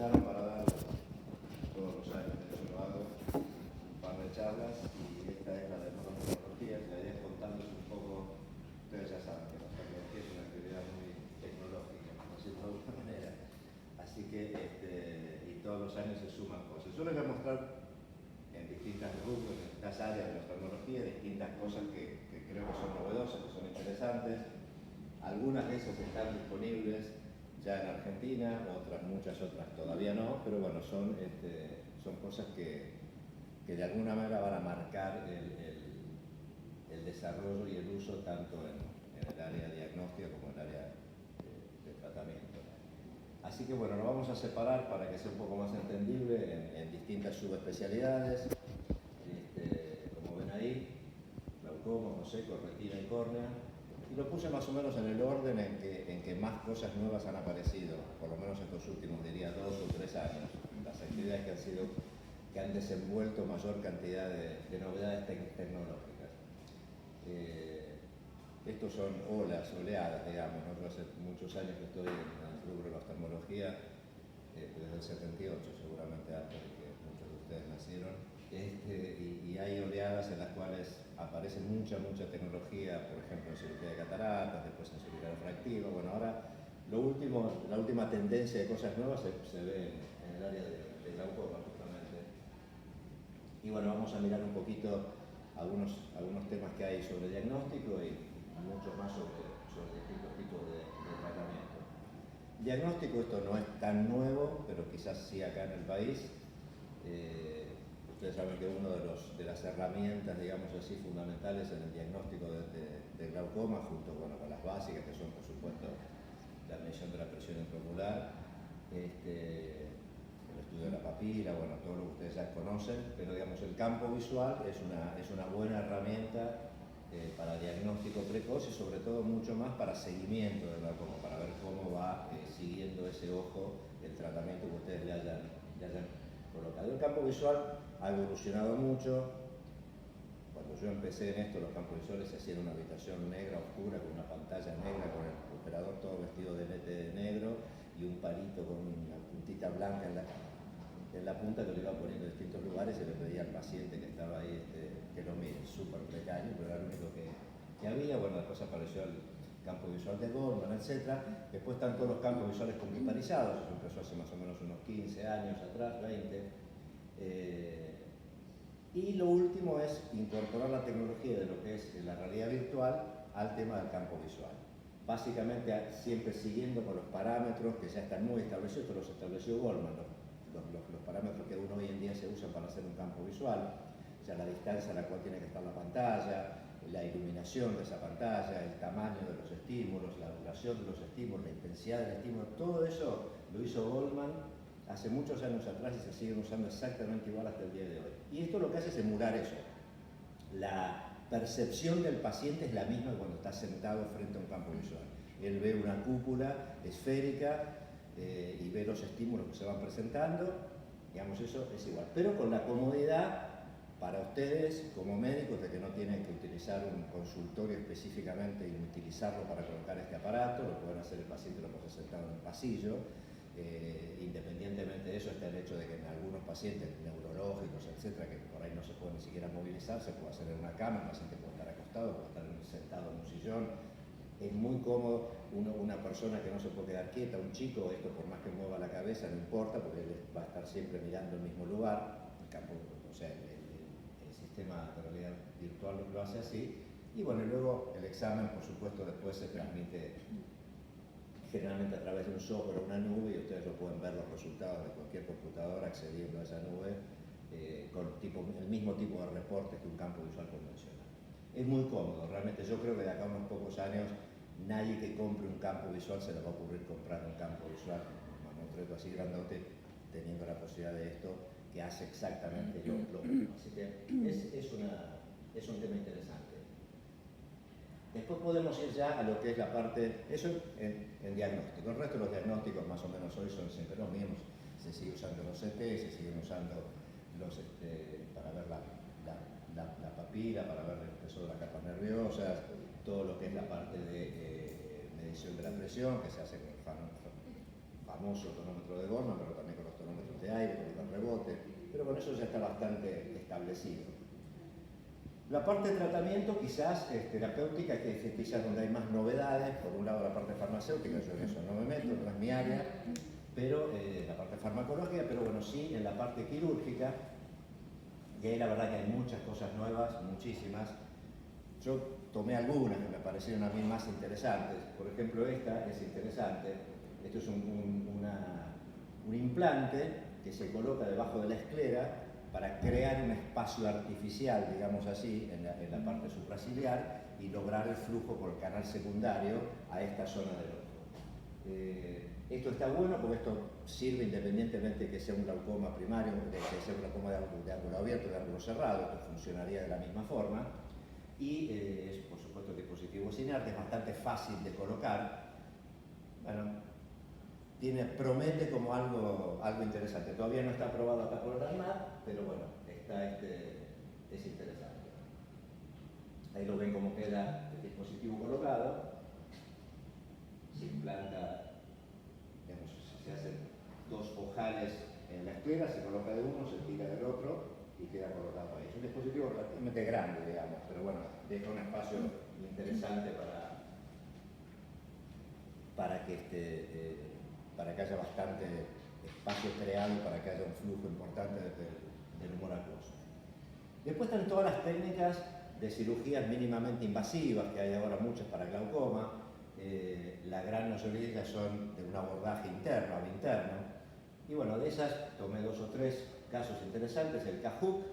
invitaron para dar todos los años, de hecho lo hago, un par de charlas y esta es la de nanotecnología. La idea es contarles un poco, ustedes ya saben que la tecnología es una actividad muy tecnológica, por decirlo de alguna manera, así que y todos los años se suman cosas. Yo les voy a mostrar en distintas rubros, en distintas áreas de la tecnología, distintas cosas que creo que son novedosas, que son interesantes. Algunas de esas están disponibles ya en Argentina, muchas otras todavía no, pero bueno, son cosas que de alguna manera van a marcar el desarrollo y el uso tanto en el área diagnóstica como en el área de tratamiento. Así que bueno, lo vamos a separar para que sea un poco más entendible en distintas subespecialidades. Como ven ahí, glaucoma, moseco, retina y córnea. Y lo puse más o menos en el orden en que más cosas nuevas han aparecido, por lo menos estos últimos, diría, 2 o 3 años. Las actividades que han desenvuelto mayor cantidad de novedades tecnológicas. Estos son oleadas, digamos, ¿no? Yo hace muchos años que estoy en el rubro de la oftalmología, desde el 78, seguramente antes de que muchos de ustedes nacieron. Y hay oleadas en las cuales aparece mucha tecnología, por ejemplo en cirugía de cataratas, después en cirugía refractiva. Bueno, ahora la última tendencia de cosas nuevas se ve en el área de glaucoma justamente. Y bueno, vamos a mirar un poquito algunos temas que hay sobre diagnóstico y mucho más sobre distintos tipos de tratamiento. Diagnóstico, esto no es tan nuevo, pero quizás sí acá en el país. Ustedes saben que una de las herramientas, digamos así, fundamentales en el diagnóstico de glaucoma, junto con las básicas, que son por supuesto la medición de la presión intraocular, el estudio de la papila, bueno, todo lo que ustedes ya conocen, pero digamos el campo visual es una buena herramienta para diagnóstico precoz y sobre todo mucho más para seguimiento del glaucoma, para ver cómo va siguiendo ese ojo el tratamiento que ustedes le hayan colocado. El campo visual ha evolucionado mucho. Cuando yo empecé en esto, los campos visuales se hacían en una habitación negra, oscura, con una pantalla negra, con el operador todo vestido de lete de negro y un palito con una puntita blanca en la punta que lo iba poniendo en distintos lugares y le pedía al paciente que estaba ahí que lo mire, súper precario, pero era lo único que había. Bueno, después apareció el campo visual de Goldman, etc. Después están todos los campos visuales computarizados, eso empezó hace más o menos unos 15 años atrás, 20. Y lo último es incorporar la tecnología de lo que es la realidad virtual al tema del campo visual. Básicamente siempre siguiendo con los parámetros que ya están muy establecidos, esto los estableció Goldman, los parámetros que hoy en día se usan para hacer un campo visual, o sea, la distancia a la cual tiene que estar la pantalla, la iluminación de esa pantalla, el tamaño de los estímulos, la duración de los estímulos, la intensidad del estímulo, todo eso lo hizo Goldman hace muchos años atrás y se siguen usando exactamente igual hasta el día de hoy. Y esto lo que hace es emular eso. La percepción del paciente es la misma cuando está sentado frente a un campo visual. Él ve una cúpula esférica y ve los estímulos que se van presentando, digamos, eso es igual, pero con la comodidad para ustedes como médicos de que no tienen que utilizar un consultorio específicamente y utilizarlo para colocar este aparato, lo pueden hacer el paciente, lo puede hacer sentado en el pasillo. Independientemente de eso está el hecho de que en algunos pacientes neurológicos, etcétera, que por ahí no se puede ni siquiera movilizar, se puede hacer en una cama, el paciente puede estar acostado, puede estar sentado en un sillón. Es muy cómodo. Una persona que no se puede quedar quieta, un chico, esto por más que mueva la cabeza no importa porque él va a estar siempre mirando el mismo lugar. El campo, o sea, el sistema de realidad virtual lo hace así. Y bueno, luego el examen, por supuesto, después se transmite generalmente a través de un software o una nube, y ustedes lo pueden ver los resultados de cualquier computadora accediendo a esa nube con el mismo tipo de reportes que un campo visual convencional. Es muy cómodo, realmente. Yo creo que de acá a unos pocos años nadie que compre un campo visual se le va a ocurrir comprar un campo visual, un mamotreto así grandote, teniendo la posibilidad de esto que hace exactamente lo mismo. Así que es un tema interesante. Después podemos ir ya a lo que es la parte, eso en diagnóstico. El resto de los diagnósticos más o menos hoy son siempre los mismos. Se sigue usando los CT, se siguen usando para ver la papila, para ver el peso de las capas nerviosas, todo lo que es la parte de medición de la presión, que se hace con el famoso tonómetro de Goldman, pero también con los eso ya está bastante establecido. La parte de tratamiento quizás terapéutica, que es quizás donde hay más novedades. Por un lado la parte farmacéutica, yo en eso no me meto, no es mi área, pero la parte farmacológica, pero bueno, sí en la parte quirúrgica, y ahí la verdad que hay muchas cosas nuevas, muchísimas. Yo tomé algunas que me parecieron a mí más interesantes. Por ejemplo, esta es interesante. Esto es un implante que se coloca debajo de la esclera para crear un espacio artificial, digamos así, en la parte supraciliar y lograr el flujo por el canal secundario a esta zona del ojo. Esto está bueno porque esto sirve independientemente de que sea un glaucoma primario, de que sea un glaucoma de ángulo abierto o de ángulo cerrado, esto funcionaría de la misma forma. Y es, por supuesto, dispositivo inerte, es bastante fácil de colocar. Bueno, promete como algo interesante. Todavía no está aprobado acá por el ANMAT, pero bueno, es interesante. Ahí lo ven cómo queda el dispositivo colocado. Se implanta, digamos, se hacen dos ojales en la esclera, se coloca de uno, se tira del otro y queda colocado ahí. Es un dispositivo relativamente grande, digamos, pero bueno, deja un espacio interesante para que haya bastante espacio creado, para que haya un flujo importante del humor acuoso. Después están todas las técnicas de cirugías mínimamente invasivas, que hay ahora muchas para glaucoma. La gran mayoría de ellas son de un abordaje interno, ab interno. Y bueno, de esas tomé 2 o 3 casos interesantes. El Cajuc,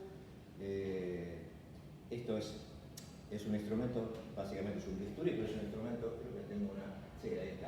esto es un instrumento, básicamente es un bisturí, pero es un instrumento, creo que tengo sí, ahí está.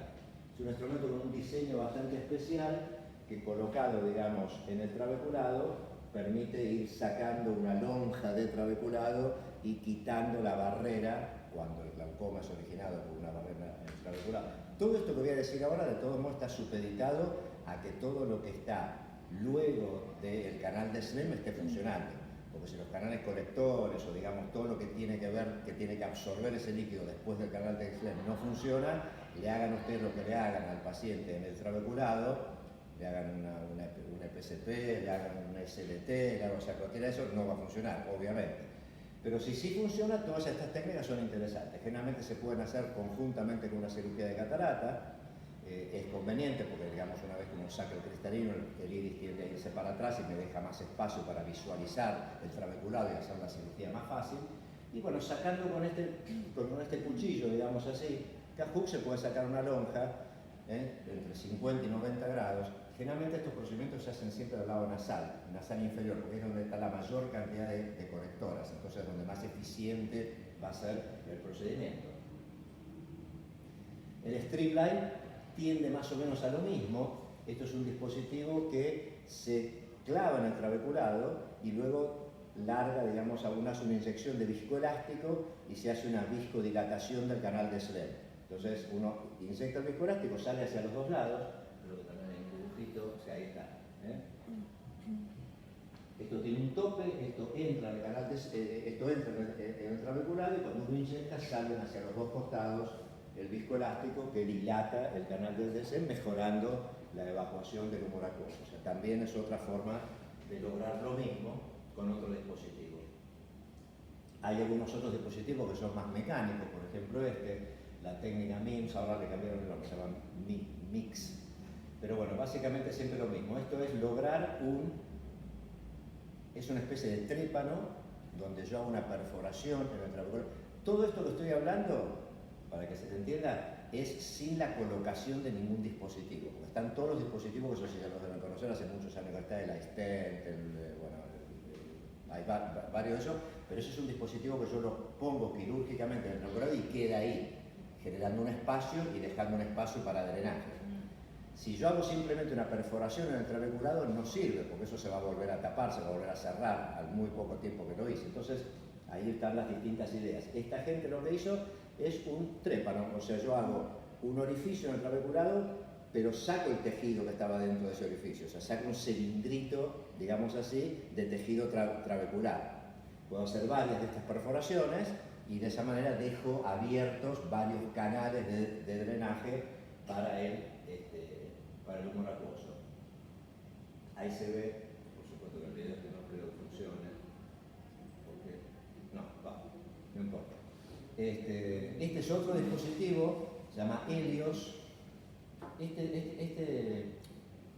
Es un instrumento con un diseño bastante especial que colocado, digamos, en el trabeculado permite ir sacando una lonja de trabeculado y quitando la barrera cuando el glaucoma es originado por una barrera en el trabeculado. Todo esto que voy a decir ahora, de todos modos, está supeditado a que todo lo que está luego del canal de Slem esté funcionando. Porque si los canales colectores o digamos todo lo que tiene que ver, que tiene que absorber ese líquido después del canal de Slem no funciona, le hagan ustedes lo que le hagan al paciente en el trabeculado, le hagan un EPCP, le hagan un SLT, o sea, cualquiera de eso no va a funcionar, obviamente. Pero si sí funciona, todas estas técnicas son interesantes. Generalmente se pueden hacer conjuntamente con una cirugía de catarata. Es conveniente porque, digamos, una vez que uno saca el cristalino, el iris tiende a irse para atrás y me deja más espacio para visualizar el trabeculado y hacer la cirugía más fácil. Y bueno, sacando con este cuchillo, digamos así, Cajuc se puede sacar una lonja entre 50 y 90 grados. Generalmente estos procedimientos se hacen siempre del lado nasal inferior, porque es donde está la mayor cantidad de conectoras, entonces es donde más eficiente va a ser el procedimiento. El Streamline tiende más o menos a lo mismo. Esto es un dispositivo que se clava en el trabeculado y luego larga, digamos, hace una inyección de viscoelástico y se hace una viscodilatación del canal de Slem. Entonces uno inyecta el viscoelástico, sale hacia los dos lados, creo que también hay un dibujito, o sea, ahí está. Esto tiene un tope, esto entra en el canal esto entra en el trabeculado y cuando uno inyecta salen hacia los dos costados el viscoelástico que dilata el canal del DSM, mejorando la evacuación del humor acuoso. O sea, también es otra forma de lograr lo mismo con otro dispositivo. Hay algunos otros dispositivos que son más mecánicos, por ejemplo la técnica MIMS, ahora le cambiaron el nombre, se llama MIX. Pero bueno, básicamente siempre lo mismo. Esto es lograr es una especie de trépano donde yo hago una perforación en el trabeculado. Todo esto que estoy hablando, para que se entienda, es sin la colocación de ningún dispositivo, porque están todos los dispositivos que ya los deben conocer, hace muchos años que está el iStent, hay varios de esos, pero ese es un dispositivo que yo lo pongo quirúrgicamente en el trabeculado y queda ahí, generando un espacio y dejando un espacio para drenaje. Si yo hago simplemente una perforación en el trabeculado no sirve, porque eso se va a volver a tapar, se va a volver a cerrar al muy poco tiempo que lo hice. Entonces, ahí están las distintas ideas. Esta gente lo que hizo es un trépano, o sea, yo hago un orificio en el trabeculado, pero saco el tejido que estaba dentro de ese orificio, o sea, saco un cilindrito, digamos así, de tejido trabecular. Puedo hacer varias de estas perforaciones y de esa manera dejo abiertos varios canales de drenaje para el humor acuoso. Ahí se ve, por supuesto que el video que no funcione. Porque, no, va, no importa. Este es otro dispositivo, se llama Helios.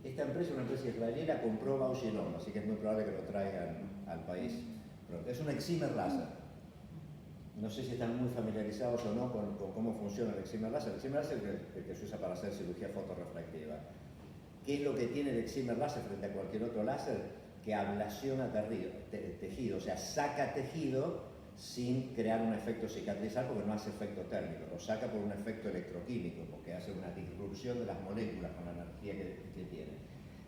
Esta empresa, una empresa israelí, la compró Bausch & Lomb, así que es muy probable que lo traigan al país. Es un excimer láser. No sé si están muy familiarizados o no con cómo funciona el excimer láser. El excimer láser es el que se usa para hacer cirugía fotorrefractiva. ¿Qué es lo que tiene el excimer láser frente a cualquier otro láser? Que ablaciona tejido, o sea, saca tejido sin crear un efecto cicatrizal porque no hace efecto térmico, lo saca por un efecto electroquímico, porque hace una disrupción de las moléculas con la energía que tiene.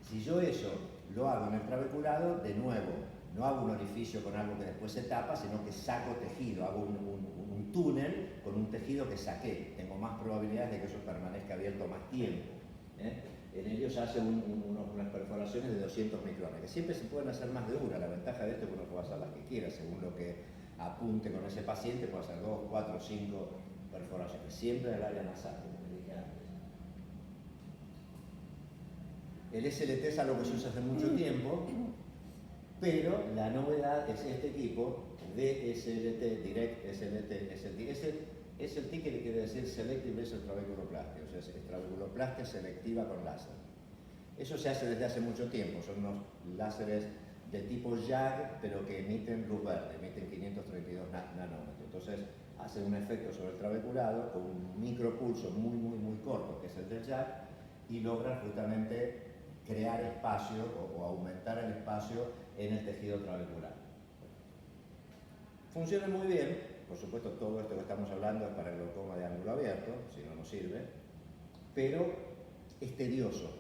Si yo eso lo hago en el trabeculado, de nuevo, no hago un orificio con algo que después se tapa, sino que saco tejido, hago un túnel con un tejido que saqué. Tengo más probabilidades de que eso permanezca abierto más tiempo. En ellos hace unas perforaciones de 200 micrones, que siempre se pueden hacer más de una. La ventaja de esto es que uno puede hacer las que quiera, según lo que apunte con ese paciente, puede hacer 2, 4, 5 perforaciones, siempre en el área nasal, como dije antes. El SLT es algo que se usa hace mucho tiempo, pero la novedad es este equipo, DSLT, Direct SLT, es el T que le quiere decir Selective Laser Trabeculoplasty, o sea, es trabeculoplastia selectiva con láser. Eso se hace desde hace mucho tiempo, son unos láseres de tipo JAG, pero que emiten luz verde, emiten 532 nanómetros. Entonces, hacen un efecto sobre el trabeculado con un micropulso muy corto, que es el del JAG, y logran justamente crear espacio o aumentar el espacio en el tejido trabecular. Funciona muy bien, por supuesto todo esto que estamos hablando es para el glaucoma de ángulo abierto, si no nos sirve, pero es tedioso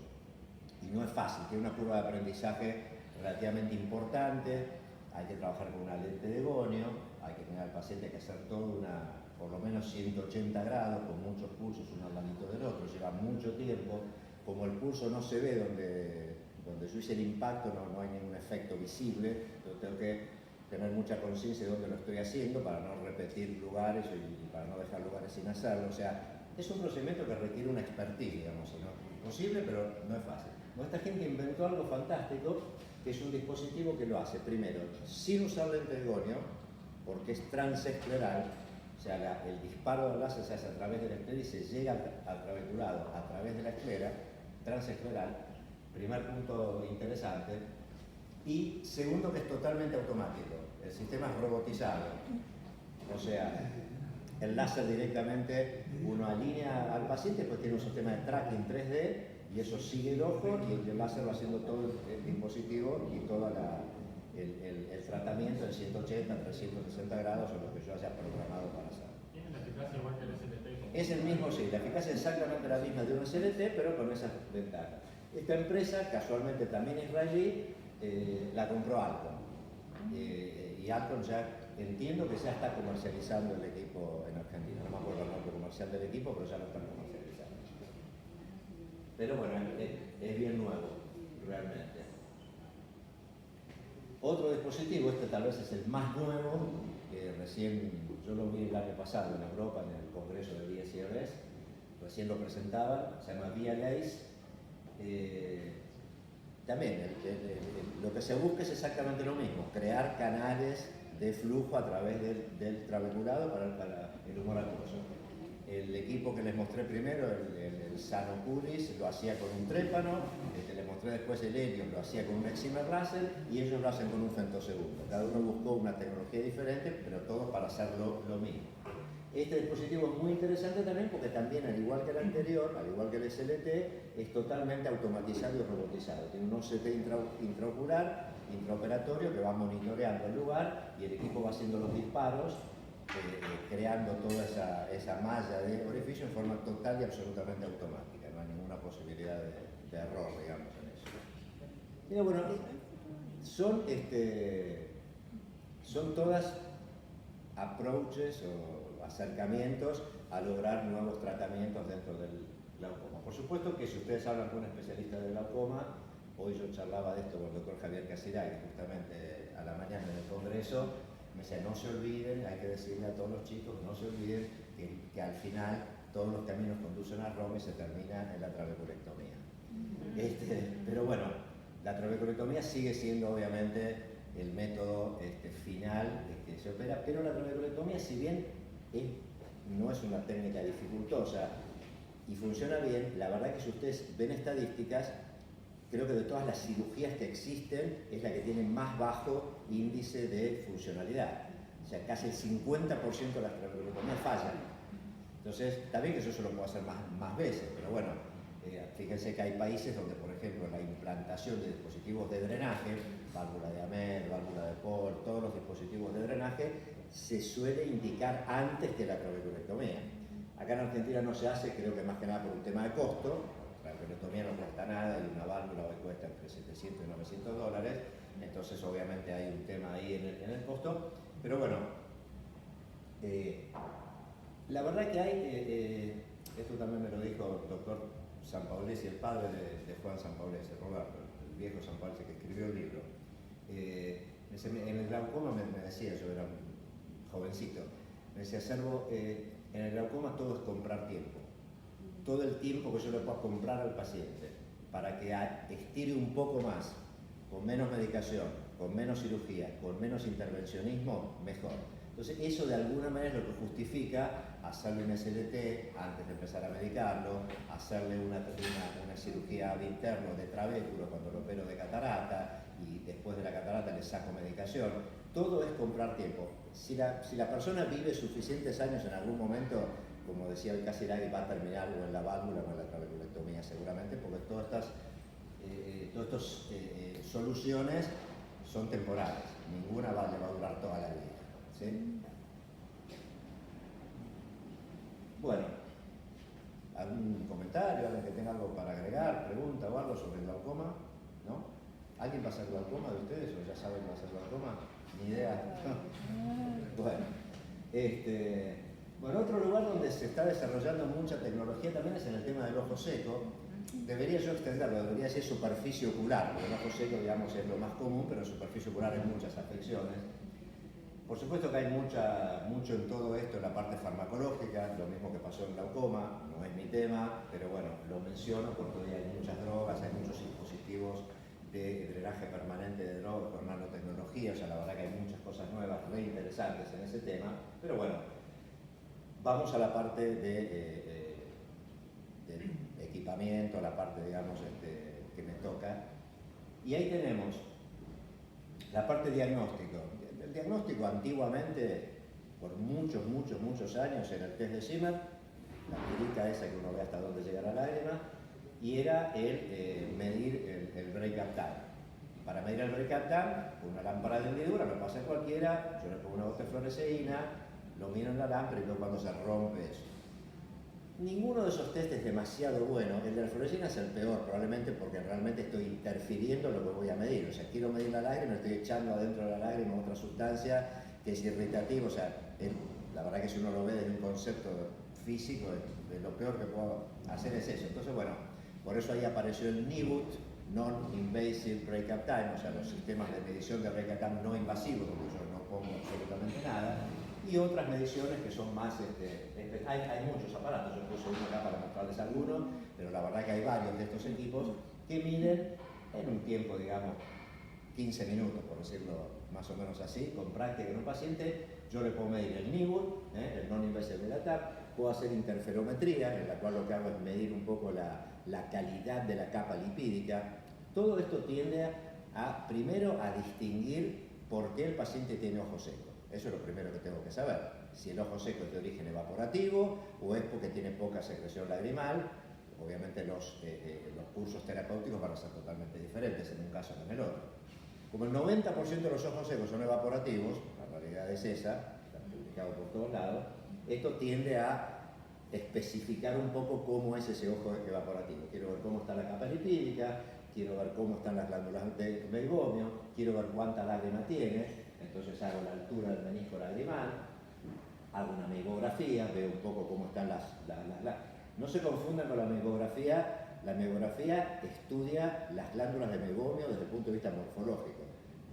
y no es fácil, tiene una curva de aprendizaje relativamente importante, hay que trabajar con una lente de gonio, hay que tener al paciente que hacer todo por lo menos 180 grados, con muchos pulsos uno al ladito del otro, lleva mucho tiempo. Como el pulso no se ve donde yo hice el impacto, no hay ningún efecto visible, yo tengo que tener mucha conciencia de dónde lo estoy haciendo para no repetir lugares y para no dejar lugares sin hacerlo. O sea, es un procedimiento que requiere una expertise, digamos, ¿no? Posible, pero no es fácil. Esta gente inventó algo fantástico, que es un dispositivo que lo hace, primero, sin usar lente de gonio, porque es transescleral, o sea, el disparo del láser se hace a través de la esclera y se llega al trabeculado a través de la esclera, transescleral, primer punto interesante. Y segundo, que es totalmente automático, el sistema es robotizado, o sea, el láser directamente uno alinea al paciente, pues tiene un sistema de tracking 3D y eso sigue el ojo y el láser va haciendo todo el dispositivo y todo el tratamiento en 180, 360 grados o lo que yo haya programado para hacer. ¿Tiene la eficacia igual que el SLT? Es el mismo, sí, la eficacia es exactamente la misma de un SLT, pero con esas ventajas. Esta empresa, casualmente también israelí, la compró Alcon. Y Alcon ya entiendo que ya está comercializando el equipo en Argentina. No me acuerdo el nombre comercial del equipo, pero ya lo están comercializando. Pero bueno, es bien nuevo, realmente. Otro dispositivo, este tal vez es el más nuevo, que recién yo lo vi el año pasado en Europa, en el congreso de DSRS, recién lo presentaban, se llama VIA-LASE. También lo que se busca es exactamente lo mismo, crear canales de flujo a través del trabeculado para el humor acuoso. El equipo que les mostré primero, el Sanoculis, lo hacía con un trépano, les mostré después el Helios, lo hacía con un excimer láser y ellos lo hacen con un femtosegundo. Cada uno buscó una tecnología diferente, pero todos para hacerlo lo mismo. Este dispositivo es muy interesante también porque también, al igual que el anterior, al igual que el SLT, es totalmente automatizado y robotizado. Tiene un OCT intraocular, intraoperatorio, que va monitoreando el lugar y el equipo va haciendo los disparos, creando toda esa malla de orificio en forma total y absolutamente automática. No hay ninguna posibilidad de error, digamos, en eso. Y bueno, son todas approaches o acercamientos a lograr nuevos tratamientos dentro del glaucoma. Por supuesto que si ustedes hablan con un especialista de glaucoma, hoy yo charlaba de esto con el doctor Javier Casiray, justamente a la mañana en el congreso, me decía, no se olviden, hay que decirle a todos los chicos, no se olviden que al final todos los caminos conducen a Roma y se termina en la trabeculectomía. Pero bueno, la trabeculectomía sigue siendo obviamente el método final que se opera, pero la trabeculectomía, si bien no es una técnica dificultosa y funciona bien, la verdad que si ustedes ven estadísticas, creo que de todas las cirugías que existen es la que tiene más bajo índice de funcionalidad. O sea, casi el 50% de las trabeculectomías fallan. Entonces, está bien que eso se lo puedo hacer más veces, pero bueno, fíjense que hay países donde, por ejemplo, la implantación de dispositivos de drenaje, válvula de Ahmed, válvula de Paul, todos los dispositivos de drenaje, se suele indicar antes que la trabeculectomía. Acá en Argentina no se hace, creo que más que nada por un tema de costo. La trabeculectomía no cuesta nada y una válvula hoy cuesta entre 700 y 900 dólares, entonces obviamente hay un tema ahí en el costo, pero bueno, la verdad que hay, esto también me lo dijo el doctor Sampaolesi, el padre de Juan Sampaolesi, Roberto, el viejo Sampaolesi que escribió el libro. En el glaucoma me decía, yo era un jovencito, me decía, Servo, en el glaucoma todo es comprar tiempo. Todo el tiempo que yo le pueda comprar al paciente para que estire un poco más, con menos medicación, con menos cirugía, con menos intervencionismo, mejor. Entonces eso de alguna manera es lo que justifica hacerle un SLT antes de empezar a medicarlo, hacerle una cirugía ab interno de trabéculo cuando lo opero de catarata y después de la catarata le saco medicación. Todo es comprar tiempo. Si la persona vive suficientes años en algún momento, como decía el Casiraghi, va a terminar o en la válvula o en la trabeculectomía seguramente, porque todas estas soluciones son temporales, ninguna le va a durar toda la vida. ¿Sí? Bueno, ¿algún comentario, alguien que tenga algo para agregar, pregunta o algo sobre el glaucoma? ¿No? ¿Alguien va a hacer glaucoma de ustedes o ya saben que va a hacer glaucoma? Ni idea. Bueno, otro lugar donde se está desarrollando mucha tecnología también es en el tema del ojo seco. Debería yo extenderlo, debería ser superficie ocular, porque el ojo seco, digamos, es lo más común, pero superficie ocular hay muchas afecciones. Por supuesto que hay mucho en todo esto en la parte farmacológica, lo mismo que pasó en glaucoma, no es mi tema, pero bueno, lo menciono porque hoy hay muchas drogas, hay muchos dispositivos de drenaje permanente de drogas con nanotecnología, o sea, la verdad que hay muchas cosas nuevas, re interesantes en ese tema, pero bueno, vamos a la parte del equipamiento, a la parte, digamos, que me toca, y ahí tenemos la parte diagnóstico. El diagnóstico antiguamente, por muchos años, era el test de Zimmer, la tirita esa que uno ve hasta dónde llega la lágrima, y era el medir el break-up time. Para medir el break-up time, una lámpara de hendidura, lo pasa cualquiera, yo le pongo una gota de fluoresceína, lo miro en la lámpara y veo cuando se rompe eso. Ninguno de esos test es demasiado bueno. El de la fluoresceína es el peor, probablemente porque realmente estoy interfiriendo en lo que voy a medir. O sea, quiero medir la lágrima, estoy echando adentro de la lágrima otra sustancia que es irritativa. O sea, la verdad que si uno lo ve desde un concepto físico, de lo peor que puedo hacer es eso. Entonces, bueno, por eso ahí apareció el NIBUT, Non-Invasive Break-Up Time, o sea, los sistemas de medición de break-up time no invasivos, donde yo no pongo absolutamente nada, y otras mediciones que son más, hay muchos aparatos, yo puse uno acá para mostrarles algunos, pero la verdad que hay varios de estos equipos que miden en un tiempo, digamos, 15 minutos, por decirlo más o menos así, con práctica en un paciente. Yo le puedo medir el NIBUT, el Non-Invasive Break-up Time, puedo hacer interferometría, en la cual lo que hago es medir un poco la calidad de la capa lipídica. Todo esto tiende primero a distinguir por qué el paciente tiene ojo seco. Eso es lo primero que tengo que saber. Si el ojo seco es de origen evaporativo o es porque tiene poca secreción lagrimal. Obviamente los cursos terapéuticos van a ser totalmente diferentes en un caso que en el otro. Como el 90% de los ojos secos son evaporativos, la realidad es esa, está publicado por todos lados, esto tiende a especificar un poco cómo es ese ojo evaporativo. Quiero ver cómo está la capa lipídica, quiero ver cómo están las glándulas de meibomio, quiero ver cuánta lágrima tiene, entonces hago la altura del menisco lagrimal, hago una meibografía, veo un poco cómo están las. No se confundan con la meibografía estudia las glándulas de meibomio desde el punto de vista morfológico.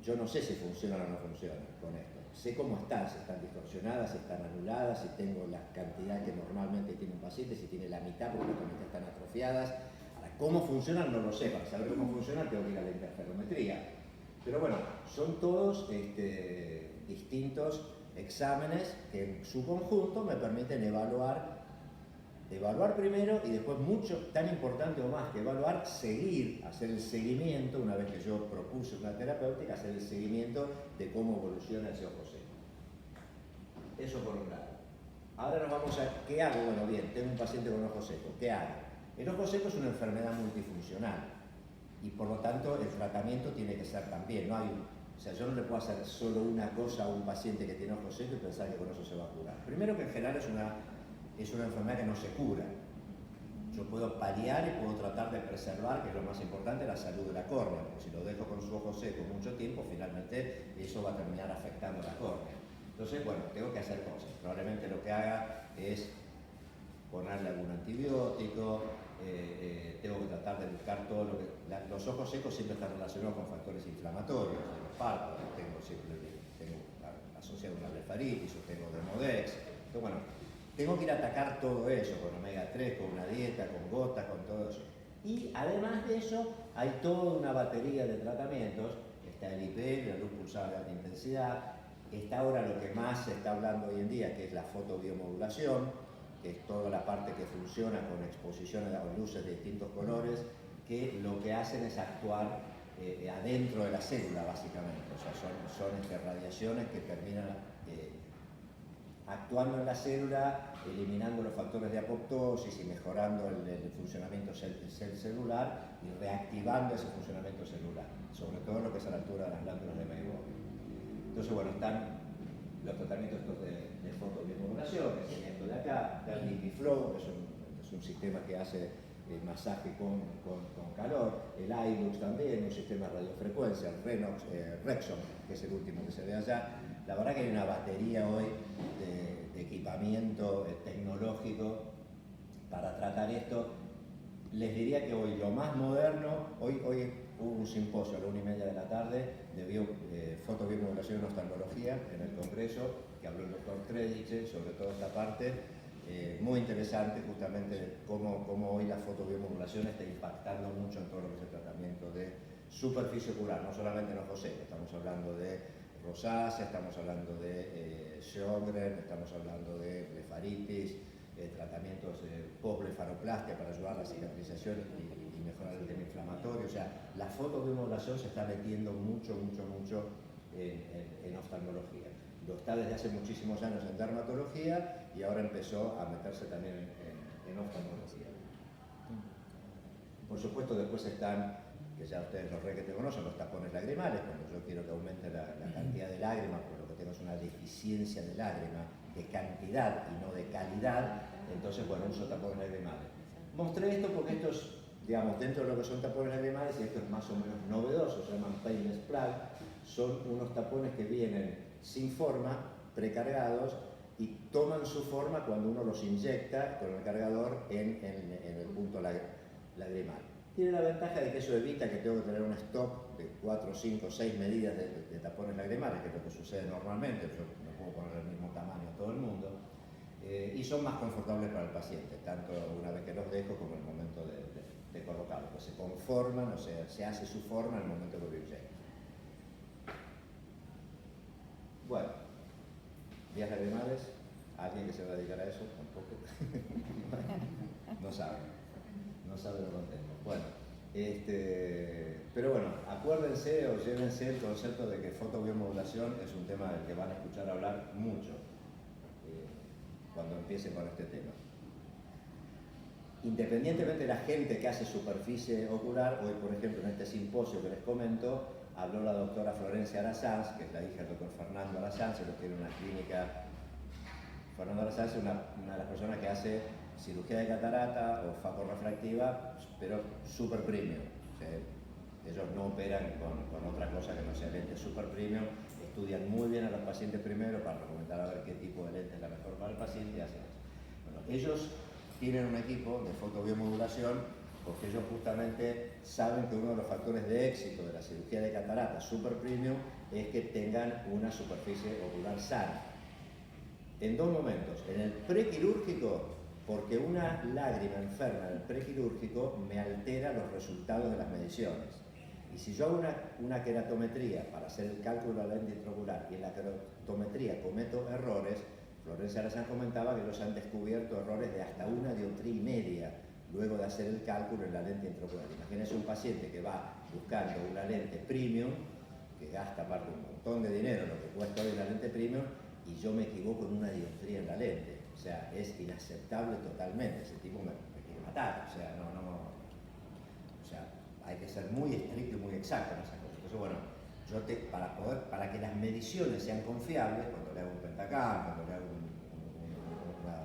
Yo no sé si funcionan o no funcionan con esto. Sé cómo están, si están distorsionadas, si están anuladas, si tengo la cantidad que normalmente tiene un paciente, si tiene la mitad porque la mitad están atrofiadas. Ahora, cómo funcionan no lo sé. Para saber cómo funcionan tengo que ir a la interferometría. Pero bueno, son todos distintos exámenes que en su conjunto me permiten evaluar primero y después mucho, tan importante o más que evaluar, hacer el seguimiento, una vez que yo propuse una terapéutica, hacer el seguimiento de cómo evoluciona ese ojo seco. Eso por un lado. Ahora nos vamos a, ¿qué hago? Bueno, bien, tengo un paciente con ojo seco, ¿qué hago? El ojo seco es una enfermedad multifuncional y por lo tanto el tratamiento tiene que ser también, no hay o sea, yo no le puedo hacer solo una cosa a un paciente que tiene ojo seco y pensar que con eso se va a curar. Primero que en general es una enfermedad que no se cura. Yo puedo paliar y puedo tratar de preservar, que es lo más importante, la salud de la córnea, porque si lo dejo con su ojo seco mucho tiempo, finalmente eso va a terminar afectando la córnea. Entonces, bueno, tengo que hacer cosas. Probablemente lo que haga es ponerle algún antibiótico, tengo que tratar de buscar todo lo que... los ojos secos siempre están relacionados con factores inflamatorios, de los párpados, tengo asociado una blefaritis o tengo Demodex. Entonces, bueno, tengo que ir a atacar todo eso con omega 3, con una dieta, con gotas, con todo eso. Y además de eso, hay toda una batería de tratamientos. Está el IPL, la luz pulsada de alta intensidad. Está ahora lo que más se está hablando hoy en día, que es la fotobiomodulación, que es toda la parte que funciona con exposiciones a luces de distintos colores, que lo que hacen es actuar adentro de la célula, básicamente. O sea, son radiaciones que terminan actuando en la célula, eliminando los factores de apoptosis y mejorando el funcionamiento celular y reactivando ese funcionamiento celular, sobre todo lo que es a la altura de las glándulas de Maybourg. Entonces, bueno, están los tratamientos estos de fotobiomodulación, que es esto de acá, está el LipiFlow, que es un sistema que hace masaje con calor, el iLux también, un sistema de radiofrecuencia, el Rexon, que es el último que se ve allá. La verdad que hay una batería hoy de equipamiento tecnológico para tratar esto. Les diría que hoy lo más moderno, hoy hubo un simposio a la 1:30 de la tarde de fotobiomodulación en oftalmología en el Congreso, que habló el doctor Trediche sobre toda esta parte, muy interesante justamente de cómo hoy la fotobiomodulación está impactando mucho en todo lo que es el tratamiento de superficie ocular, no solamente en ojo seco, estamos hablando de rosácea, estamos hablando de Sjögren, estamos hablando de blefaritis, tratamientos post-blefaroplastia para ayudar a la cicatrización y mejorar el tema inflamatorio. O sea, la fotobiomodulación se está metiendo mucho en oftalmología. Lo está desde hace muchísimos años en dermatología y ahora empezó a meterse también en oftalmología. Por supuesto, después están, que ya ustedes los que te conocen, los tapones lagrimales, cuando yo quiero que aumente la cantidad de lágrimas, por lo que tengo es una deficiencia de lágrimas, de cantidad y no de calidad, entonces, bueno, uso tapones lagrimales. Mostré esto porque esto es, digamos, dentro de lo que son tapones lagrimales, y esto es más o menos novedoso, se llaman painless plug, son unos tapones que vienen sin forma, precargados, y toman su forma cuando uno los inyecta con el cargador en el punto lagrimal. Tiene la ventaja de que eso evita que tengo que tener un stock de 4, 5, 6 medidas de tapones lagrimales, que es lo que sucede normalmente, yo no puedo poner el mismo tamaño a todo el mundo, y son más confortables para el paciente, tanto una vez que los dejo como en el momento de colocarlos, pues se conforman, o sea, se hace su forma en el momento que lo inyecto. Bueno, vías lagrimales, ¿alguien que se va a dedicar a eso? Tampoco. No sabe lo contengo. Bueno, pero bueno, acuérdense o llévense el concepto de que fotobiomodulación es un tema del que van a escuchar hablar mucho cuando empiecen con este tema. Independientemente de la gente que hace superficie ocular, hoy por ejemplo en este simposio que les comento, habló la doctora Florencia Arasanz, que es la hija del doctor Fernando Arasanz, que tiene una clínica. Fernando Arasanz es una de las personas que hace cirugía de catarata o facorrefractiva, pero super premium. O sea, ellos no operan con otra cosa que no sea lente super premium, estudian muy bien a los pacientes primero para recomendar a ver qué tipo de lente es la mejor para el paciente y hacen eso. Bueno, ellos tienen un equipo de fotobiomodulación porque ellos justamente saben que uno de los factores de éxito de la cirugía de catarata super premium es que tengan una superficie ocular sana. En dos momentos, en el prequirúrgico, porque una lágrima enferma en el prequirúrgico me altera los resultados de las mediciones. Y si yo hago una queratometría para hacer el cálculo de la lente intraocular y en la queratometría cometo errores, Florencia Arasán comentaba que ellos han descubierto errores de hasta 1,5 dioptría luego de hacer el cálculo en la lente intraocular. Imagínense un paciente que va buscando una lente premium, que gasta aparte un montón de dinero, lo que cuesta hoy la lente premium, y yo me equivoco en 1 dioptría en la lente. O sea, es inaceptable totalmente. Ese tipo me quiere matar. O sea, o sea, hay que ser muy estricto y muy exacto en esas cosas. Entonces, bueno, para que las mediciones sean confiables, cuando le hago un pentacam, cuando le hago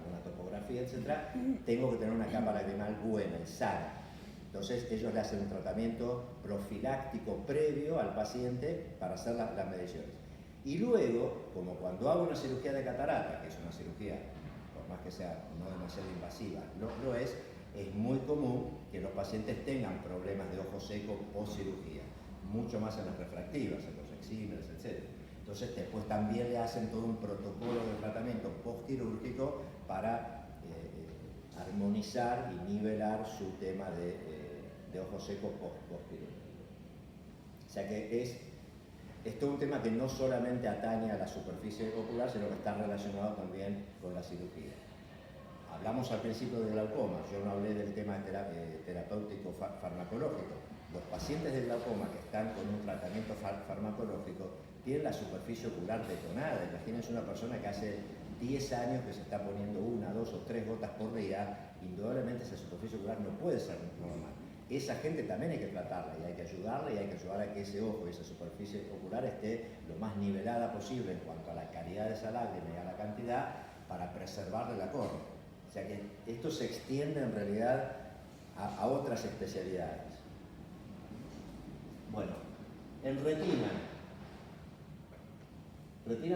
una topografía, etc., tengo que tener una capa lagrimal buena y sana. Entonces ellos le hacen un tratamiento profiláctico previo al paciente para hacer las mediciones. Y luego, como cuando hago una cirugía de catarata, que es una cirugía, por más que sea no demasiado invasiva, lo es muy común que los pacientes tengan problemas de ojo seco post cirugía, mucho más en las refractivas, en los exímenes, etc. Entonces después también le hacen todo un protocolo de tratamiento postquirúrgico para armonizar y nivelar su tema de ojo seco postquirúrgico. O sea que es todo un tema que no solamente atañe a la superficie ocular, sino que está relacionado también con la cirugía. Hablamos al principio del glaucoma, yo no hablé del tema terapéutico farmacológico. Los pacientes de glaucoma que están con un tratamiento farmacológico tienen la superficie ocular detonada. Imagínense una persona que hace 10 años que se está poniendo 1, 2 o 3 gotas por día, indudablemente esa superficie ocular no puede ser normal. Esa gente también hay que tratarla y hay que ayudarla y hay que ayudar a que ese ojo y esa superficie ocular esté lo más nivelada posible en cuanto a la calidad de esa lágrima y a la cantidad para preservarle la córnea. O sea que esto se extiende en realidad a otras especialidades. Bueno, en retina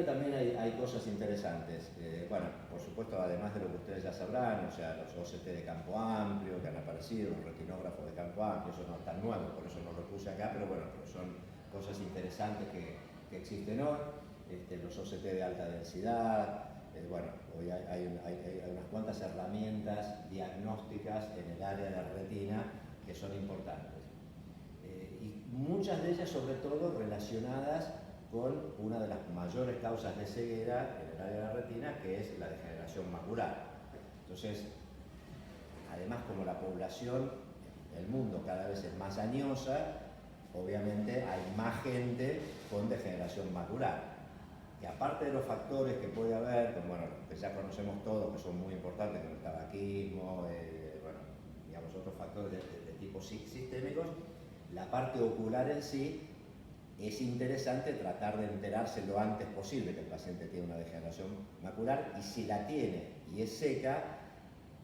también hay cosas interesantes. Bueno, por supuesto, además de lo que ustedes ya sabrán, o sea, los OCT de campo amplio que han aparecido, los retinógrafos de campo amplio, eso no es tan nuevo, por eso no lo puse acá, pero bueno, son cosas interesantes que existen hoy. Los OCT de alta densidad, bueno, hoy hay unas cuantas herramientas diagnósticas en el área de la retina que son importantes. Y muchas de ellas, sobre todo, relacionadas con una de las mayores causas de ceguera en el área de la retina, que es la degeneración macular. Entonces, además, como la población, el mundo cada vez es más añosa, obviamente hay más gente con degeneración macular. Y aparte de los factores que puede haber, como, bueno, que ya conocemos todos, que son muy importantes, como el tabaquismo, bueno, digamos, otros factores de tipo sistémicos, la parte ocular en sí, es interesante tratar de enterarse lo antes posible que el paciente tiene una degeneración macular, y si la tiene y es seca,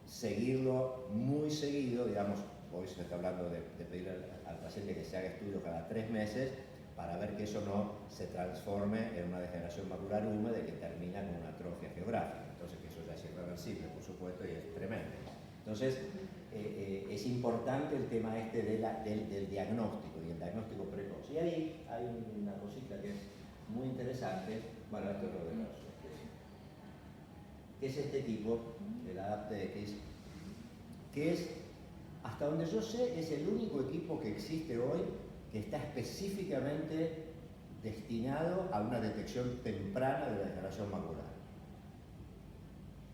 seguirlo muy seguido. Digamos, hoy se está hablando de pedirle al paciente que se haga estudios cada 3 meses para ver que eso no se transforme en una degeneración macular húmeda y que termina con una atrofia geográfica. Entonces, que eso ya es irreversible, por supuesto, y es tremendo. Entonces, es importante el tema del diagnóstico y el diagnóstico precoz. Y ahí hay una cosita que es muy interesante. Bueno, esto es lo de los, que es este tipo, el ADAPT-X, que es, hasta donde yo sé, es el único equipo que existe hoy que está específicamente destinado a una detección temprana de la degeneración macular.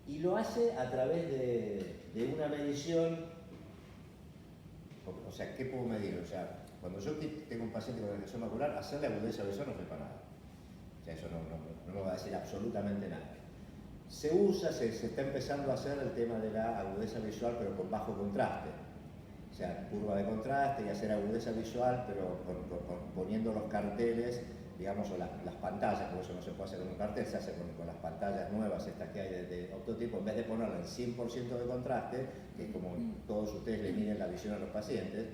Y lo hace a través de una medición. O sea, ¿qué puedo medir? O sea, cuando yo tengo un paciente con degeneración macular, hacerle agudeza visual no sepa nada. O sea, eso no me va a decir absolutamente nada. Se usa, se está empezando a hacer el tema de la agudeza visual, pero con bajo contraste. O sea, curva de contraste y hacer agudeza visual, pero poniendo los carteles, digamos, o las pantallas, porque eso no se puede hacer con un cartel, se hace con las pantallas nuevas, estas que hay de otro tipo, en vez de ponerla en 100% de contraste, que es como todos ustedes le miden la visión a los pacientes,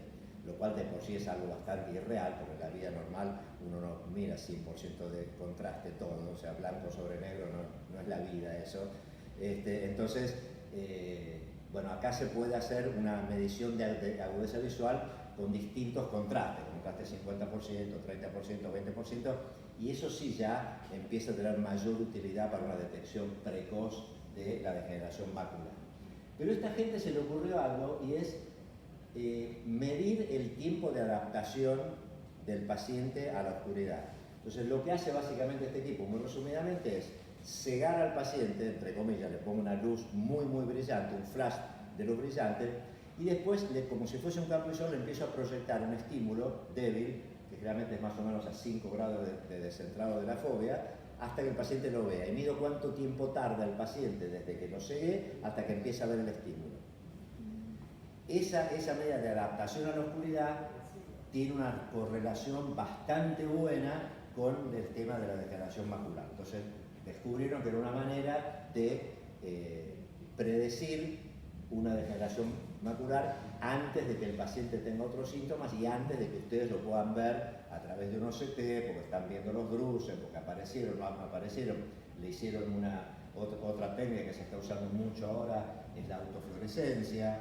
lo cual de por sí es algo bastante irreal, porque en la vida normal uno no mira 100% de contraste todo, o sea, blanco sobre negro no es la vida eso. Entonces, bueno, acá se puede hacer una medición de agudeza visual con distintos contrastes, contraste 50%, 30%, 20%, y eso sí ya empieza a tener mayor utilidad para una detección precoz de la degeneración macular. Pero a esta gente se le ocurrió algo, y es medir el tiempo de adaptación del paciente a la oscuridad. Entonces lo que hace básicamente este equipo, muy resumidamente, es cegar al paciente, entre comillas, le pongo una luz muy brillante, un flash de luz brillante, y después, como si fuese un campo visual, le empiezo a proyectar un estímulo débil, que generalmente es más o menos a 5 grados de descentrado de la fobia, hasta que el paciente lo vea. Y mido cuánto tiempo tarda el paciente desde que lo cegué hasta que empieza a ver el estímulo. Esa medida de adaptación a la oscuridad tiene una correlación bastante buena con el tema de la degeneración macular. Entonces descubrieron que era una manera de predecir una degeneración macular antes de que el paciente tenga otros síntomas y antes de que ustedes lo puedan ver a través de un OCT, porque están viendo los druses, porque aparecieron, le hicieron otra técnica que se está usando mucho ahora, es la autofluorescencia.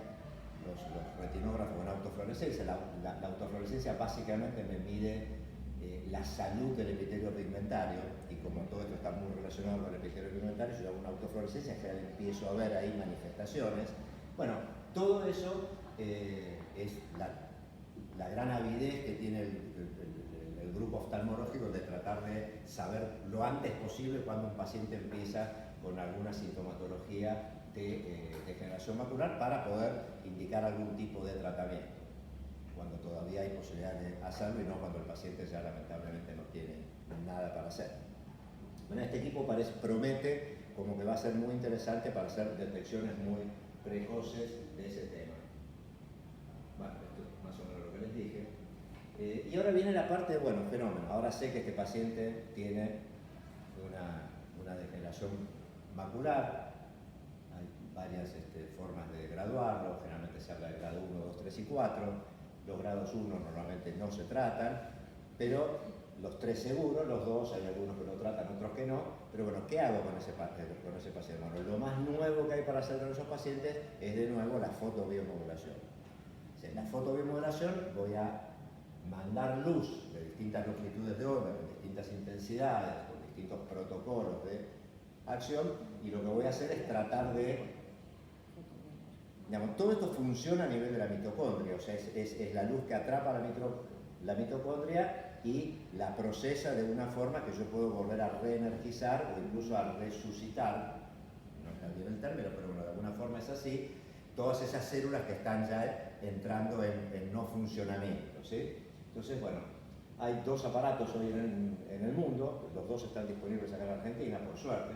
Los retinógrafos con autofluorescencia. La autofluorescencia básicamente me mide la salud del epitelio pigmentario, y como todo esto está muy relacionado con el epitelio pigmentario, yo hago una autofluorescencia, en general empiezo a ver ahí manifestaciones. Bueno, todo eso es la gran avidez que tiene el grupo oftalmológico de tratar de saber lo antes posible cuando un paciente empieza con alguna sintomatología de degeneración macular para poder indicar algún tipo de tratamiento, cuando todavía hay posibilidad de hacerlo y no cuando el paciente ya lamentablemente no tiene nada para hacer. Bueno, este equipo promete como que va a ser muy interesante para hacer detecciones muy precoces de ese tema. Bueno, esto es más o menos lo que les dije. Y ahora viene la parte, bueno, fenómeno. Ahora sé que este paciente tiene una degeneración macular. Hay varias formas de graduarlo, generalmente se habla de grado 1, 2, 3 y 4. Los grados 1 normalmente no se tratan, pero los 3 seguros, los 2 hay algunos que lo tratan, otros que no. Pero bueno, ¿qué hago con ese paciente? Bueno, lo más nuevo que hay para hacer con esos pacientes es de nuevo la fotobiomodulación. En la fotobiomodulación voy a mandar luz de distintas longitudes de onda, con distintas intensidades, con distintos protocolos de acción, y lo que voy a hacer es tratar de, digamos, todo esto funciona a nivel de la mitocondria, o sea, es la luz que atrapa la mitocondria y la procesa de una forma que yo puedo volver a reenergizar o incluso a resucitar, no está bien el término, pero bueno, de alguna forma es así, todas esas células que están ya entrando en no funcionamiento, ¿sí? Entonces, bueno, hay 2 aparatos hoy en el mundo, los 2 están disponibles acá en Argentina, por suerte.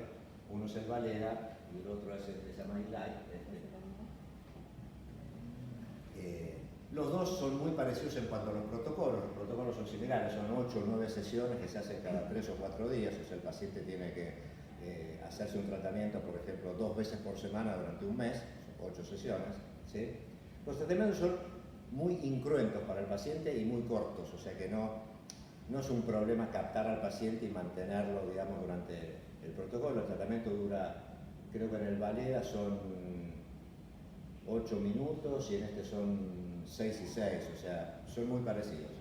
Uno es el Valera y el otro es el que se llama iLight. Los 2 son muy parecidos en cuanto a los protocolos son similares, son 8 o 9 sesiones que se hacen cada 3 o 4 días, o sea, el paciente tiene que hacerse un tratamiento, por ejemplo, 2 veces por semana durante un mes, son 8 sesiones, ¿sí? Los tratamientos son muy incruentos para el paciente y muy cortos, o sea que no es un problema captar al paciente y mantenerlo, digamos, durante el protocolo. El tratamiento dura, creo que en el Valera son 8 minutos y en este son 6 y 6, o sea, son muy parecidos.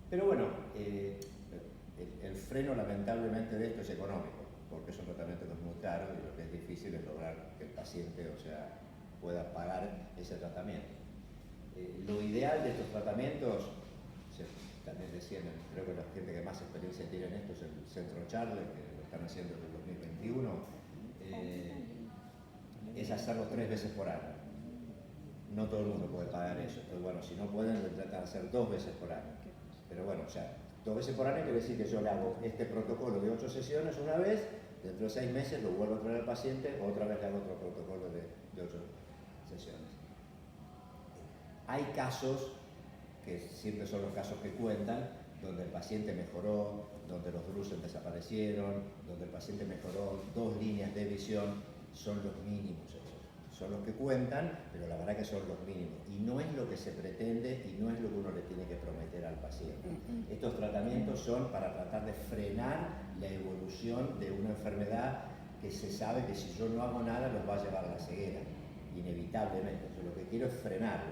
Pero bueno, el freno lamentablemente de esto es económico, porque es un tratamiento que es muy caro y lo que es difícil es lograr que el paciente, o sea, pueda pagar ese tratamiento. Lo ideal de estos tratamientos, también decían, creo que la gente que más experiencia tiene en esto es el Centro Charles, que lo están haciendo en el 2021, es hacerlo 3 veces por año. No todo el mundo puede pagar eso, pero bueno, si no pueden, lo tratan de hacer 2 veces por año. Pero bueno, o sea, 2 veces por año quiere decir que yo le hago este protocolo de 8 sesiones una vez, dentro de 6 meses lo vuelvo a traer al paciente, otra vez le hago otro protocolo de 8 sesiones. Hay casos, que siempre son los casos que cuentan, donde el paciente mejoró, donde los druses desaparecieron, donde el paciente mejoró 2 líneas de visión, son los mínimos esos. Son los que cuentan, pero la verdad que son los mínimos. Y no es lo que se pretende y no es lo que uno le tiene que prometer al paciente. Estos tratamientos son para tratar de frenar la evolución de una enfermedad que se sabe que si yo no hago nada los va a llevar a la ceguera, inevitablemente. Yo lo que quiero es frenarlo,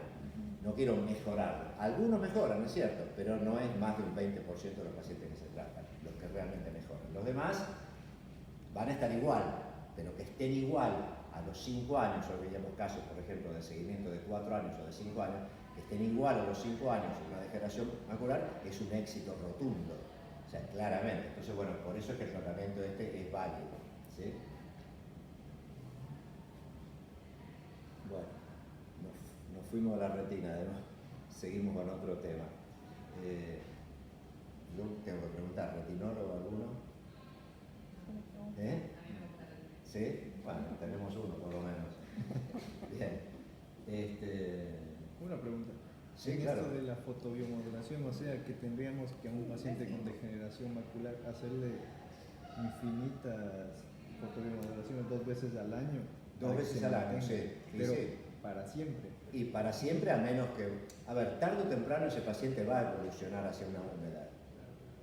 no quiero mejorarlo. Algunos mejoran, es cierto, pero no es más de un 20% de los pacientes que se tratan, los que realmente mejoran. Los demás van a estar igual, pero que estén igual a los 5 años, hoy veíamos casos, por ejemplo, de seguimiento de 4 años o de 5 años, que estén igual a los 5 años en una degeneración macular es un éxito rotundo. O sea, claramente. Entonces, bueno, por eso es que el tratamiento este es válido. ¿Sí? Bueno, nos fuimos a la retina, además. Seguimos con otro tema. Yo tengo que preguntar, ¿retinólogo alguno? ¿Eh? ¿Sí? Bueno, tenemos uno por lo menos. Bien. Una pregunta. Sí, en claro. esto de la fotobiomodulación, o sea que tendríamos que a un paciente con degeneración macular hacerle infinitas fotobiomodulaciones 2 veces al año. 2 veces al año, sí. Pero sí. para siempre. Y para siempre, a menos que... A ver, tarde o temprano ese paciente va a evolucionar hacia una humedad.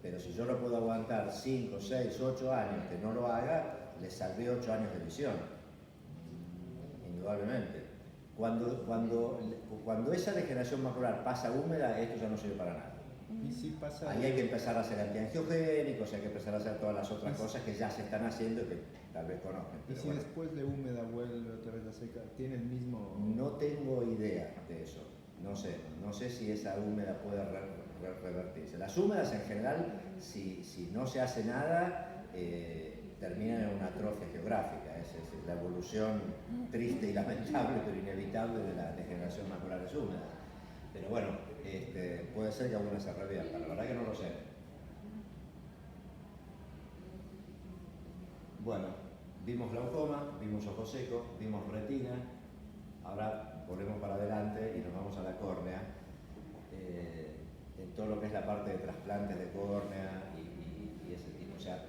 Pero si yo lo puedo aguantar 5, 6, 8 años que no lo haga, le salvé 8 años de visión. Indudablemente. Cuando esa degeneración macular pasa húmeda, esto ya no sirve para nada. Y si pasa... Ahí hay que empezar a hacer antiangiogénicos, hay que empezar a hacer todas las otras cosas que ya se están haciendo y que tal vez conozcan. Y si después de húmeda vuelve otra vez a seca, ¿tiene el mismo...? No tengo idea de eso. No sé si esa húmeda puede revertirse. Las húmedas en general, si no se hace nada, terminan en una atrofia geográfica. Es la evolución triste y lamentable, pero inevitable de la degeneración maculares húmedas. Pero bueno, puede ser que alguna se revierta. La verdad que no lo sé. Bueno, vimos glaucoma, vimos ojo seco, vimos retina. Ahora volvemos para adelante y nos vamos a la córnea. En todo lo que es la parte de trasplantes de córnea y ese tipo. O sea,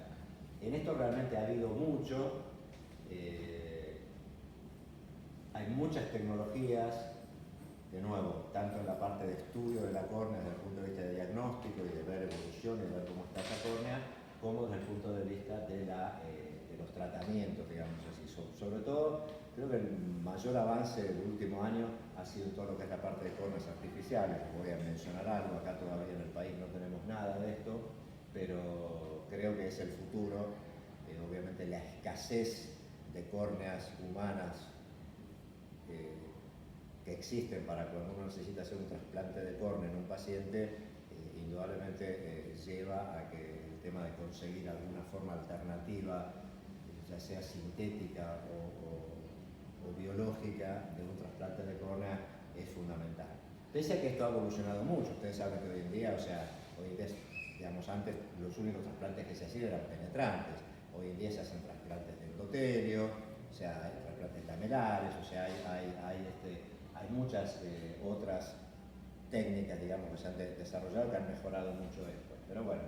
en esto realmente ha habido mucho. Hay muchas tecnologías, de nuevo, tanto en la parte de estudio de la córnea desde el punto de vista de diagnóstico y de ver evolución y de ver cómo está esa córnea, como desde el punto de vista de los tratamientos, digamos así. Sobre todo, creo que el mayor avance del último año ha sido todo lo que es la parte de córneas artificiales. Voy a mencionar algo, acá todavía en el país no tenemos nada de esto, pero creo que es el futuro. Obviamente la escasez de córneas humanas que existen para cuando uno necesita hacer un trasplante de córnea en un paciente, indudablemente lleva a que el tema de conseguir alguna forma alternativa, ya sea sintética o biológica, de un trasplante de córnea es fundamental. Pese a que esto ha evolucionado mucho, ustedes saben que hoy en día, digamos, antes los únicos trasplantes que se hacían eran penetrantes, hoy en día se hacen trasplantes de endotelio, o sea, hay trasplantes lamelares, o sea, hay muchas otras técnicas, digamos, que se han desarrollado que han mejorado mucho esto. Pero bueno,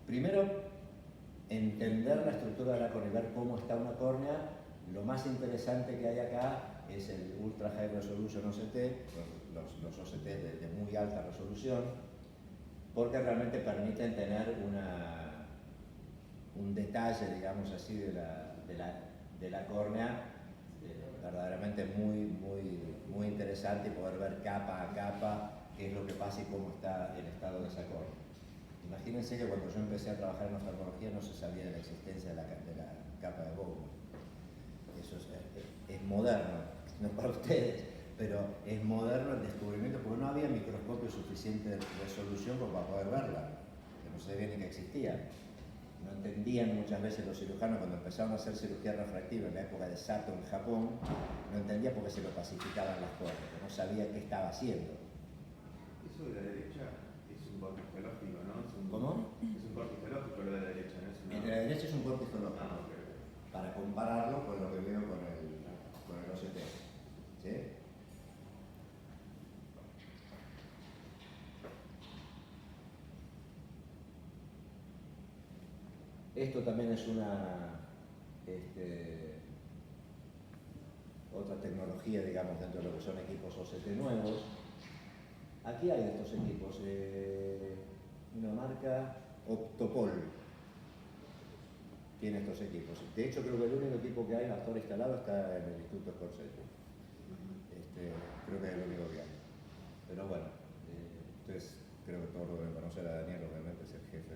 primero, entender la estructura de la córnea y ver cómo está una córnea. Lo más interesante que hay acá es el Ultra High Resolution OCT, los OCT de muy alta resolución, porque realmente permiten tener un detalle, digamos así, de la córnea verdaderamente muy interesante, y poder ver capa a capa qué es lo que pasa y cómo está el estado de esa córnea. Imagínense que cuando yo empecé a trabajar en oftalmología no se sabía de la existencia de la capa de Bowman. Eso es moderno, no para ustedes, pero es moderno el descubrimiento, porque no había microscopio suficiente de resolución como para poder verla, que no se sabía ni que existía. No entendían muchas veces los cirujanos cuando empezaron a hacer cirugía refractiva en la época de Sato en Japón, no entendía por qué se lo pacificaban las córneas, no sabía qué estaba haciendo. Eso de la derecha es un corte histológico, ¿no? ¿Cómo? Es un corte histológico lo de la derecha, ¿no? El de la derecha es un corte histológico, Okay. para compararlo con lo que veo con el OCT. ¿Sí? Esto también es otra tecnología, digamos, dentro de lo que son equipos OCT nuevos. Aquí hay de estos equipos, una marca Optopol tiene estos equipos. De hecho, creo que el único equipo que hay hasta ahora instalado está en el Instituto Scorsese. Creo que es el único que hay. Pero bueno, ustedes creo que todos lo deben conocer a Daniel, obviamente es el jefe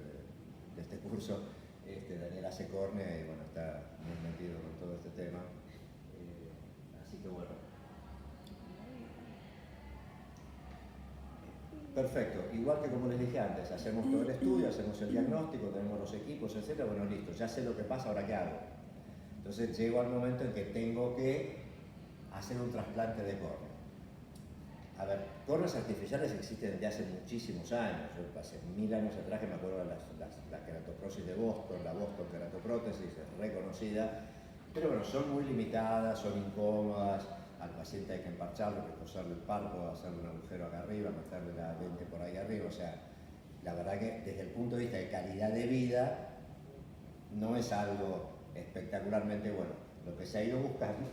de este curso. Daniel hace córnea y bueno, está muy metido con todo este tema. Así que bueno. Perfecto, igual que como les dije antes, hacemos todo el estudio, hacemos el diagnóstico, tenemos los equipos, etcétera. Bueno, listo, ya sé lo que pasa, ahora qué hago. Entonces llego al momento en que tengo que hacer un trasplante de córnea. A ver, córneas artificiales existen desde hace muchísimos años. Yo hace 1000 años atrás que me acuerdo de la queratoprosis de Boston, la Boston queratoprótesis, es reconocida, pero bueno, son muy limitadas, son incómodas, al paciente hay que emparcharlo, hay que coserle el párpado, hacerle un agujero acá arriba, meterle la lente por ahí arriba, o sea, la verdad que desde el punto de vista de calidad de vida no es algo espectacularmente bueno. Lo que se ha ido buscando,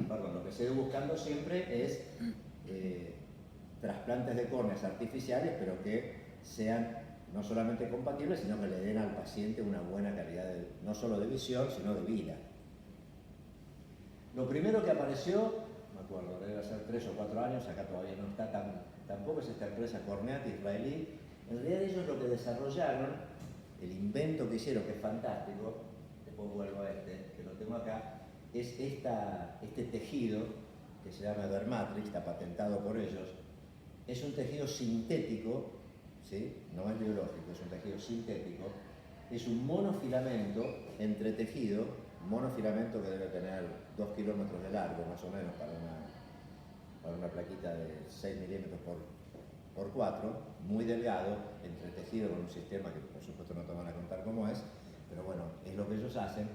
perdón, lo que se ha ido buscando siempre es trasplantes de córneas artificiales, pero que sean no solamente compatibles, sino que le den al paciente una buena calidad, no solo de visión, sino de vida. Lo primero que apareció, me acuerdo, debe ser 3 o 4 años, acá todavía no está tampoco, es esta empresa Corneat israelí. En realidad ellos lo que desarrollaron, el invento que hicieron, que es fantástico, después vuelvo a que lo tengo acá, es este tejido que se llama Dermatrix, está patentado por ellos. Es un tejido sintético, ¿sí? No es biológico, es un tejido sintético. Es un monofilamento entretejido, un monofilamento que debe tener 2 kilómetros de largo, más o menos, para una plaquita de 6 milímetros por 4, muy delgado, entretejido con un sistema que por supuesto no te van a contar cómo es, pero bueno, es lo que ellos hacen.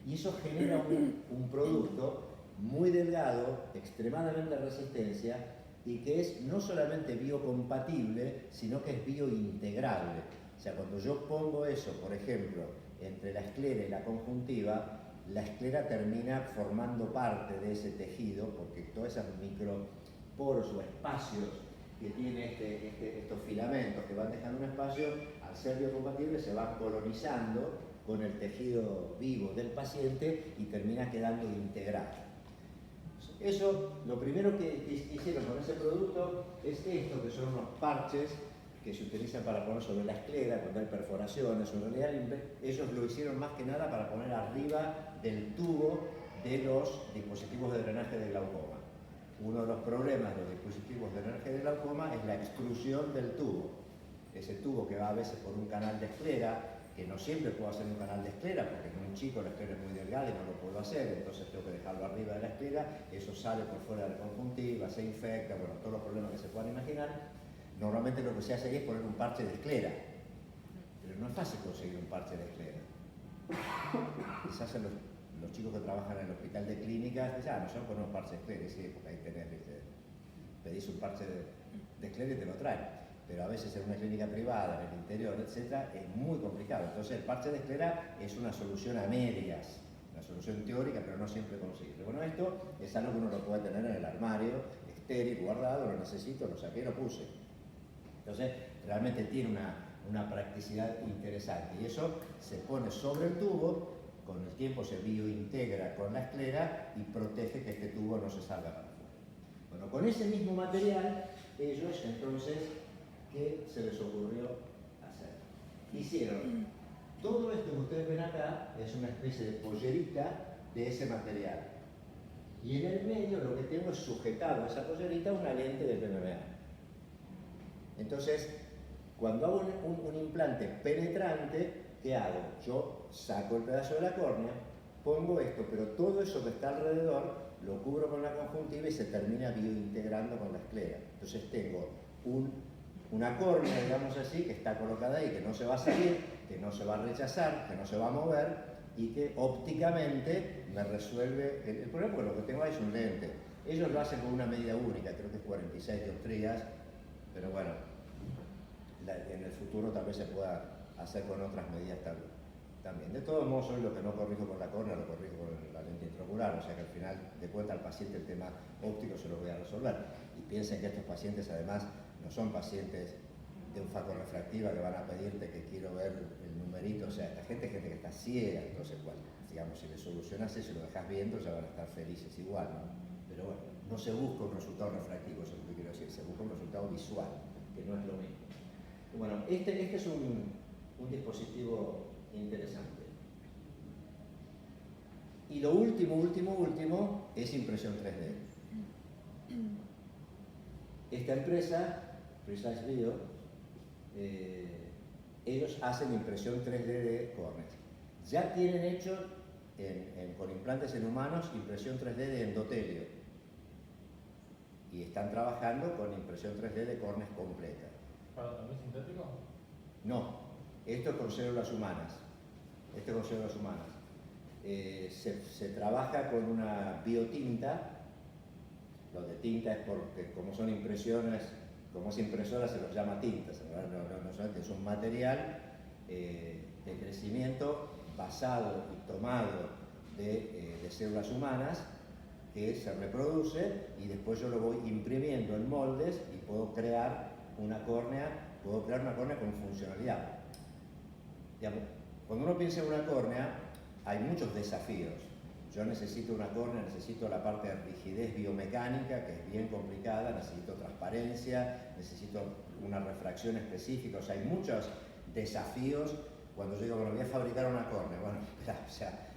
Y eso genera un producto muy delgado, extremadamente resistencia, y que es no solamente biocompatible, sino que es biointegrable. O sea, cuando yo pongo eso, por ejemplo, entre la esclera y la conjuntiva, la esclera termina formando parte de ese tejido, porque todos esos microporos o espacios que tiene estos filamentos que van dejando un espacio, al ser biocompatible se van colonizando con el tejido vivo del paciente y termina quedando integrado. Eso, lo primero que hicieron con ese producto es esto, que son unos parches que se utilizan para poner sobre la esclera cuando hay perforaciones. En realidad ellos lo hicieron más que nada para poner arriba del tubo de los dispositivos de drenaje de glaucoma. Uno de los problemas de los dispositivos de drenaje de glaucoma es la extrusión del tubo. Ese tubo que va a veces por un canal de esclera, que no siempre puedo hacer un canal de esclera, porque en un chico la esclera es muy delgada y no lo puedo hacer, entonces tengo que dejarlo arriba de la esclera, eso sale por fuera de la conjuntiva, se infecta, bueno, todos los problemas que se puedan imaginar. Normalmente lo que se hace ahí es poner un parche de esclera, pero no es fácil conseguir un parche de esclera. Quizás los chicos que trabajan en el hospital de clínicas dicen, no sé, poner un parche de esclera, sí, porque ahí tenés, pedís un parche de esclera y te lo traen. Pero a veces en una clínica privada, en el interior, etcétera, es muy complicado. Entonces el parche de esclera es una solución a medias, una solución teórica, pero no siempre posible. Bueno, esto es algo que uno lo puede tener en el armario, estéril, guardado, lo necesito, lo saqué, lo puse. Entonces realmente tiene una practicidad interesante y eso se pone sobre el tubo, con el tiempo se biointegra con la esclera y protege que este tubo no se salga para afuera. Bueno, con ese mismo material, ellos entonces, ¿qué se les ocurrió hacer? Hicieron todo esto que ustedes ven acá, es una especie de pollerita de ese material. Y en el medio lo que tengo es sujetado a esa pollerita una lente de PMMA. Entonces, cuando hago un implante penetrante, ¿qué hago? Yo saco el pedazo de la córnea, pongo esto, pero todo eso que está alrededor lo cubro con la conjuntiva y se termina biointegrando con la esclera. Entonces tengo una córnea, digamos así, que está colocada ahí, que no se va a salir, que no se va a rechazar, que no se va a mover y que ópticamente me resuelve el problema, porque lo que tengo ahí es un lente. Ellos lo hacen con una medida única, creo que es 46 dioptrías, pero bueno, en el futuro tal vez se pueda hacer con otras medidas también. De todos modos, hoy lo que no corrijo con la córnea lo corrijo con la lente intraocular, o sea que al final de cuentas al paciente el tema óptico se lo voy a resolver. Y piensen que estos pacientes además no son pacientes de un facorefractiva que van a pedirte que quiero ver el numerito, o sea, esta gente es gente que está ciega, entonces, digamos, si le solucionas eso y lo dejas viendo, ya van a estar felices igual, ¿no? Pero bueno, no se busca un resultado refractivo, eso es lo que quiero decir, se busca un resultado visual, que no es lo mismo. Bueno, este es un dispositivo interesante. Y lo último es impresión 3D. Esta empresa, Precise Bio, ellos hacen impresión 3D de córneas. Ya tienen hecho con implantes en humanos impresión 3D de endotelio. Y están trabajando con impresión 3D de córneas completa. ¿Para también sintético? No, esto es con células humanas. Esto es con células humanas. Se trabaja con una biotinta. Lo de tinta es porque como son impresiones, como es impresora se los llama tintas, no solamente es un material de crecimiento basado y tomado de células humanas que se reproduce y después yo lo voy imprimiendo en moldes y puedo crear una córnea con funcionalidad. Digamos, cuando uno piensa en una córnea hay muchos desafíos. Yo necesito una córnea, necesito la parte de rigidez biomecánica, que es bien complicada, necesito transparencia, necesito una refracción específica, o sea, hay muchos desafíos cuando yo digo, bueno, voy a fabricar una córnea, bueno, o sea,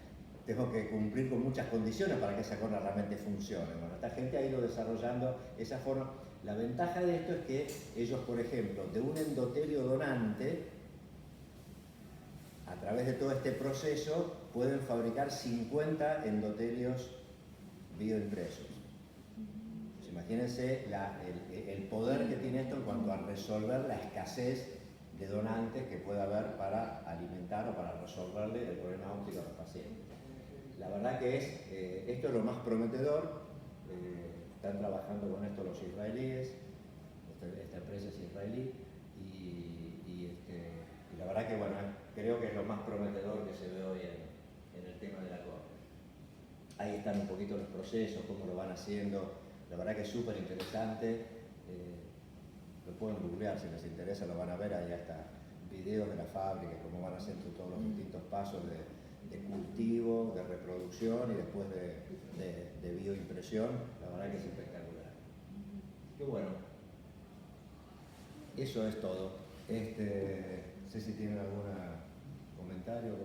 tengo que cumplir con muchas condiciones para que esa córnea realmente funcione. Bueno, esta gente ha ido desarrollando esa forma. La ventaja de esto es que ellos, por ejemplo, de un endotelio donante, a través de todo este proceso, pueden fabricar 50 endotelios bioimpresos. Pues imagínense el poder que tiene esto en cuanto a resolver la escasez de donantes que pueda haber para alimentar o para resolverle el problema óptico a los pacientes. La verdad que esto es lo más prometedor. Están trabajando con esto los israelíes, esta empresa es israelí, y la verdad que bueno, creo que es lo más prometedor que se ve hoy en el tema de la córnea. Ahí están un poquito los procesos, cómo lo van haciendo, la verdad que es súper interesante. Lo pueden googlear si les interesa, lo van a ver, ahí hasta videos de la fábrica, cómo van haciendo todos los distintos pasos de cultivo, de reproducción y después de bioimpresión. La verdad que es espectacular. Qué bueno. Eso es todo. No sé si tienen algún comentario.